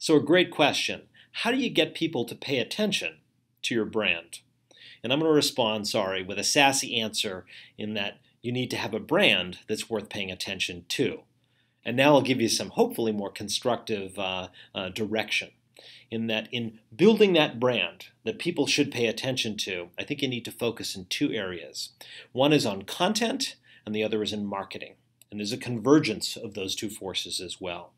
So a great question. How do you get people to pay attention to your brand? And I'm going to respond, with a sassy answer in that you need to have a brand that's worth paying attention to. And now I'll give you some hopefully more constructive direction. In that, in building that brand that people should pay attention to, I think you need to focus in two areas. One is on content, and the other is in marketing. And there's a convergence of those two forces as well.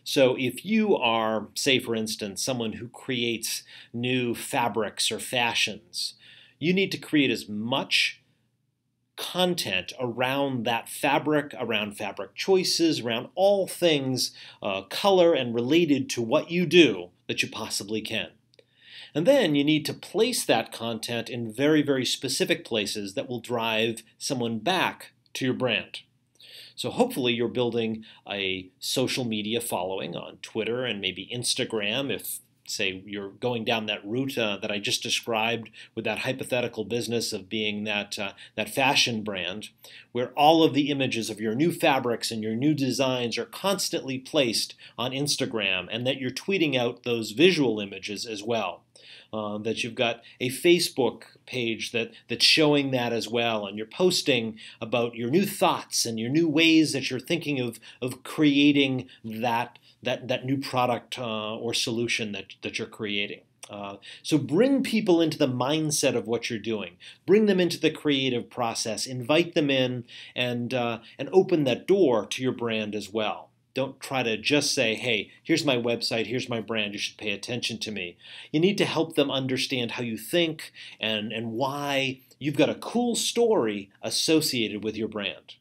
So if you are, say for instance, someone who creates new fabrics or fashions, you need to create as much content around that fabric, around fabric choices, around all things color and related to what you do that you possibly can. And then you need to place that content in very, very specific places that will drive someone back to your brand. So hopefully you're building a social media following on Twitter and maybe Instagram if, say, you're going down that route that I just described with that hypothetical business of being that fashion brand, where all of the images of your new fabrics and your new designs are constantly placed on Instagram, and that you're tweeting out those visual images as well. That you've got a Facebook page that's showing that as well, and you're posting about your new thoughts and your new ways that you're thinking of creating that new product or solution that you're creating. So bring people into the mindset of what you're doing. Bring them into the creative process. Invite them in and open that door to your brand as well. Don't try to just say, hey, here's my website, here's my brand, you should pay attention to me. You need to help them understand how you think and why you've got a cool story associated with your brand.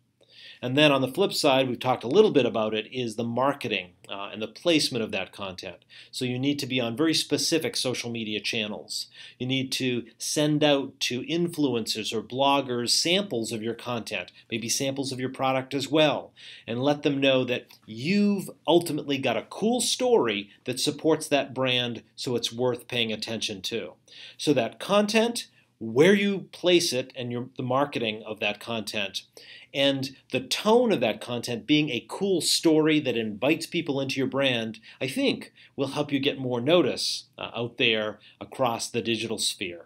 And then on the flip side, we've talked a little bit about it, is the marketing and the placement of that content. So you need to be on very specific social media channels. You need to send out to influencers or bloggers samples of your content, maybe samples of your product as well, and let them know that you've ultimately got a cool story that supports that brand, so it's worth paying attention to. So that content, where you place it and the marketing of that content, and the tone of that content being a cool story that invites people into your brand, I think will help you get more notice out there across the digital sphere.